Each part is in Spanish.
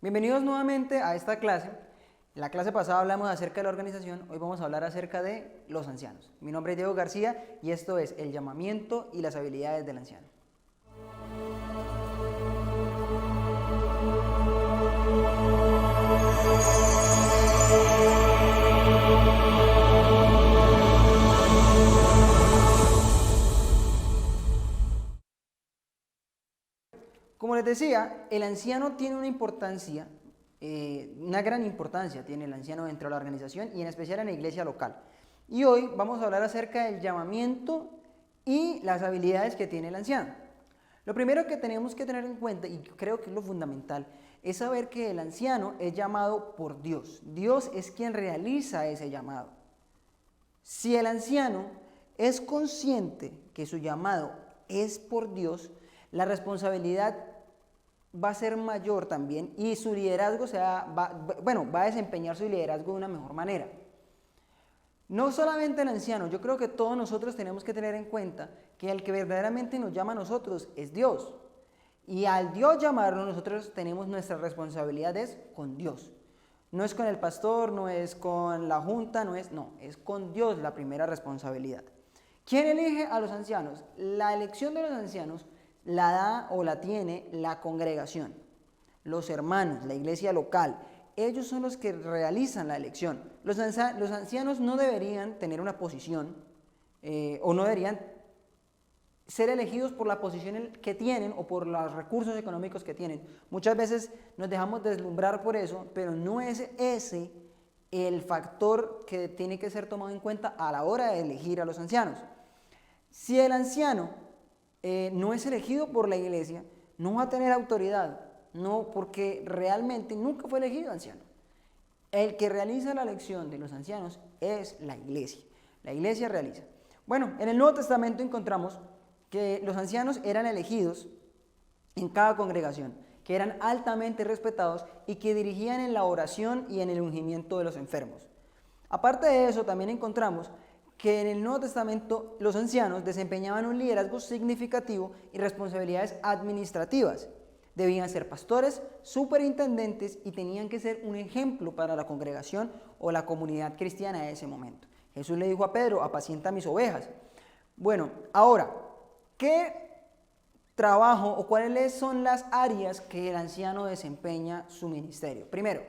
Bienvenidos nuevamente a esta clase. En la clase pasada hablamos acerca de la organización, hoy vamos a hablar acerca de los ancianos. Mi nombre es Diego García y esto es el llamamiento y las habilidades del anciano. Como les decía, el anciano tiene una importancia, una gran importancia tiene el anciano dentro de la organización y en especial en la iglesia local. Y hoy vamos a hablar acerca del llamamiento y las habilidades que tiene el anciano. Lo primero que tenemos que tener en cuenta, y creo que es lo fundamental, es saber que el anciano es llamado por Dios. Dios es quien realiza ese llamado. Si el anciano es consciente que su llamado es por Dios, la responsabilidad va a ser mayor también y su liderazgo va a desempeñar su liderazgo de una mejor manera. No solamente el anciano, yo creo que todos nosotros tenemos que tener en cuenta que el que verdaderamente nos llama a nosotros es Dios. Y al Dios llamarnos, nosotros tenemos nuestra responsabilidad es con Dios. No es con el pastor, no es con la junta, es con Dios la primera responsabilidad. ¿Quién elige a los ancianos? La elección de los ancianos la da o la tiene la congregación, los hermanos, la iglesia local. Ellos son los que realizan la elección. Los ancianos no deberían tener una posición o no deberían ser elegidos por la posición que tienen o por los recursos económicos que tienen. Muchas veces nos dejamos deslumbrar por eso, pero no es ese el factor que tiene que ser tomado en cuenta a la hora de elegir a los ancianos. Si el anciano no es elegido por la iglesia, no va a tener autoridad, no, porque realmente nunca fue elegido anciano. El que realiza la elección de los ancianos es la iglesia realiza. Bueno, en el Nuevo Testamento encontramos que los ancianos eran elegidos en cada congregación, que eran altamente respetados y que dirigían en la oración y en el ungimiento de los enfermos. Aparte de eso, también encontramos que en el Nuevo Testamento los ancianos desempeñaban un liderazgo significativo y responsabilidades administrativas. Debían ser pastores, superintendentes y tenían que ser un ejemplo para la congregación o la comunidad cristiana de ese momento. Jesús le dijo a Pedro, apacienta mis ovejas. Bueno, ahora, ¿qué trabajo o cuáles son las áreas que el anciano desempeña su ministerio? Primero,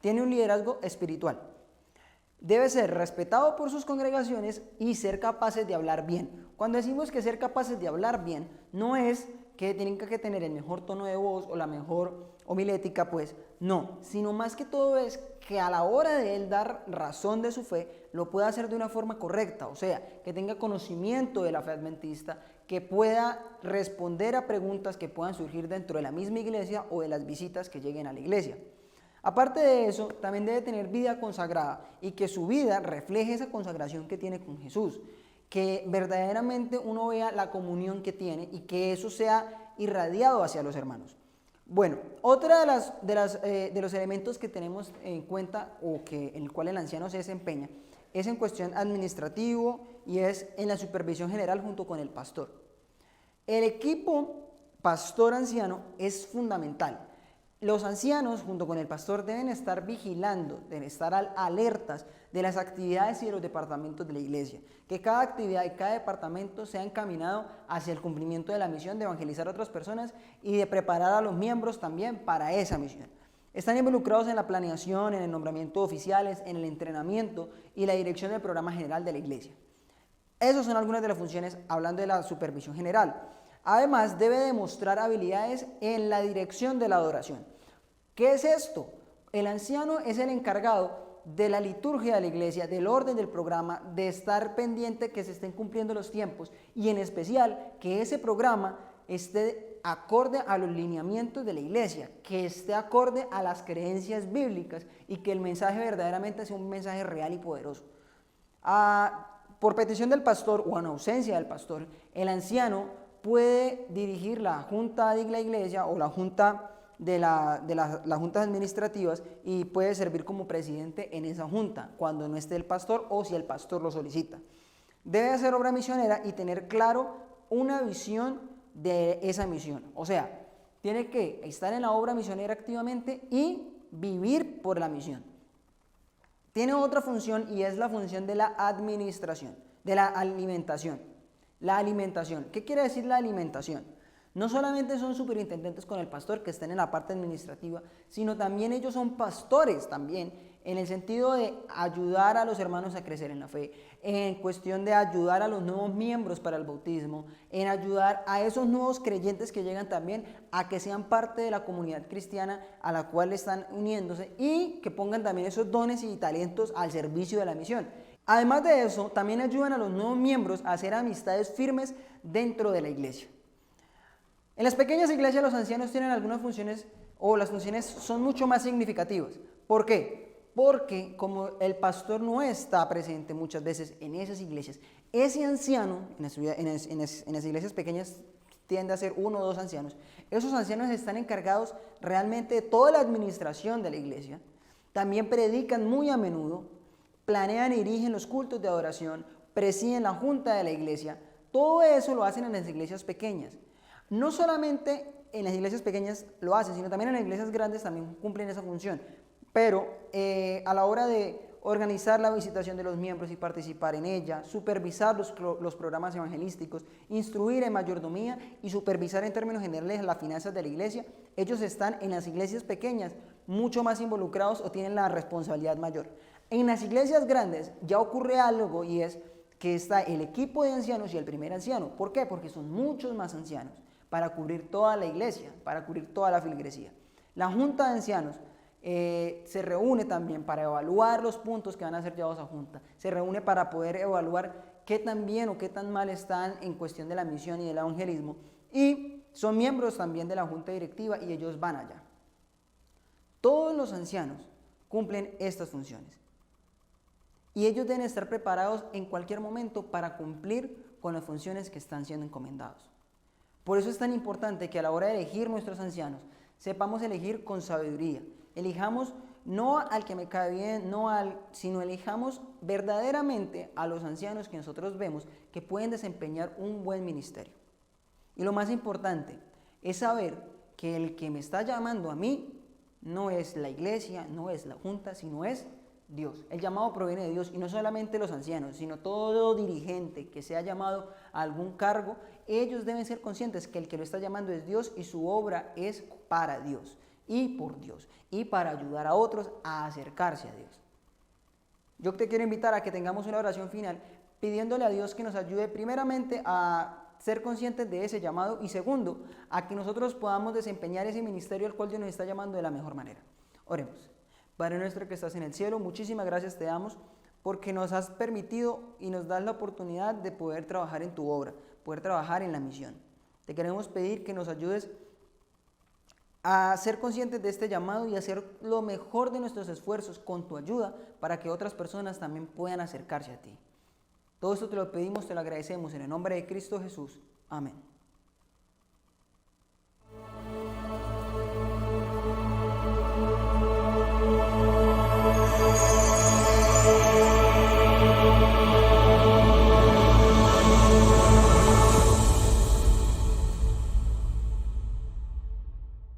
tiene un liderazgo espiritual. Debe ser respetado por sus congregaciones y ser capaces de hablar bien. Cuando decimos que ser capaces de hablar bien, no es que tienen que tener el mejor tono de voz o la mejor homilética, pues no, sino más que todo es que a la hora de él dar razón de su fe, lo pueda hacer de una forma correcta, o sea, que tenga conocimiento de la fe adventista, que pueda responder a preguntas que puedan surgir dentro de la misma iglesia o de las visitas que lleguen a la iglesia. Aparte de eso, también debe tener vida consagrada y que su vida refleje esa consagración que tiene con Jesús, que verdaderamente uno vea la comunión que tiene y que eso sea irradiado hacia los hermanos. Bueno, otra de los elementos que tenemos en cuenta o en el cual el anciano se desempeña es en cuestión administrativo y es en la supervisión general junto con el pastor. El equipo pastor-anciano es fundamental. Los ancianos junto con el pastor deben estar vigilando, deben estar alertas de las actividades y de los departamentos de la iglesia, que cada actividad y cada departamento sea encaminado hacia el cumplimiento de la misión de evangelizar a otras personas y de preparar a los miembros también para esa misión. Están involucrados en la planeación, en el nombramiento de oficiales, en el entrenamiento y la dirección del programa general de la iglesia. Esas son algunas de las funciones hablando de la supervisión general. Además, debe demostrar habilidades en la dirección de la adoración. ¿Qué es esto? El anciano es el encargado de la liturgia de la iglesia, del orden del programa, de estar pendiente que se estén cumpliendo los tiempos y en especial que ese programa esté acorde a los lineamientos de la iglesia, que esté acorde a las creencias bíblicas y que el mensaje verdaderamente sea un mensaje real y poderoso. Por petición del pastor o en ausencia del pastor, el anciano puede dirigir la junta de la iglesia o la junta de las juntas administrativas y puede servir como presidente en esa junta cuando no esté el pastor o si el pastor lo solicita. Debe hacer obra misionera y tener claro una visión de esa misión. O sea, tiene que estar en la obra misionera activamente y vivir por la misión. Tiene otra función y es la función de la administración, de la alimentación. La alimentación. ¿Qué quiere decir la alimentación? No solamente son superintendentes con el pastor que estén en la parte administrativa, sino también ellos son pastores también, en el sentido de ayudar a los hermanos a crecer en la fe, en cuestión de ayudar a los nuevos miembros para el bautismo, en ayudar a esos nuevos creyentes que llegan también a que sean parte de la comunidad cristiana a la cual están uniéndose y que pongan también esos dones y talentos al servicio de la misión. Además de eso, también ayudan a los nuevos miembros a hacer amistades firmes dentro de la iglesia. En las pequeñas iglesias los ancianos tienen algunas funciones o las funciones son mucho más significativas. ¿Por qué? Porque como el pastor no está presente muchas veces en esas iglesias, ese anciano, en las iglesias pequeñas tiende a ser 1 o 2 ancianos, esos ancianos están encargados realmente de toda la administración de la iglesia, también predican muy a menudo, planean y dirigen los cultos de adoración, presiden la junta de la iglesia, todo eso lo hacen en las iglesias pequeñas. No solamente en las iglesias pequeñas lo hacen, sino también en las iglesias grandes también cumplen esa función. Pero a la hora de organizar la visitación de los miembros y participar en ella, supervisar los programas evangelísticos, instruir en mayordomía y supervisar en términos generales las finanzas de la iglesia, ellos están en las iglesias pequeñas mucho más involucrados o tienen la responsabilidad mayor. En las iglesias grandes ya ocurre algo y es que está el equipo de ancianos y el primer anciano. ¿Por qué? Porque son muchos más ancianos para cubrir toda la iglesia, para cubrir toda la feligresía. La junta de ancianos se reúne también para evaluar los puntos que van a ser llevados a junta. Se reúne para poder evaluar qué tan bien o qué tan mal están en cuestión de la misión y del evangelismo. Y son miembros también de la junta directiva y ellos van allá. Todos los ancianos cumplen estas funciones. Y ellos deben estar preparados en cualquier momento para cumplir con las funciones que están siendo encomendados. Por eso es tan importante que a la hora de elegir nuestros ancianos, sepamos elegir con sabiduría. Elijamos no al que me cae bien, sino elijamos verdaderamente a los ancianos que nosotros vemos que pueden desempeñar un buen ministerio. Y lo más importante es saber que el que me está llamando a mí no es la iglesia, no es la junta, sino es Dios. El llamado proviene de Dios y no solamente los ancianos, sino todo dirigente que sea llamado a algún cargo, ellos deben ser conscientes que el que lo está llamando es Dios y su obra es para Dios y por Dios y para ayudar a otros a acercarse a Dios. Yo te quiero invitar a que tengamos una oración final pidiéndole a Dios que nos ayude primeramente a ser conscientes de ese llamado y segundo, a que nosotros podamos desempeñar ese ministerio al cual Dios nos está llamando de la mejor manera. Oremos. Padre nuestro que estás en el cielo, muchísimas gracias te damos porque nos has permitido y nos das la oportunidad de poder trabajar en tu obra, poder trabajar en la misión. Te queremos pedir que nos ayudes a ser conscientes de este llamado y hacer lo mejor de nuestros esfuerzos con tu ayuda para que otras personas también puedan acercarse a ti. Todo esto te lo pedimos, te lo agradecemos en el nombre de Cristo Jesús. Amén.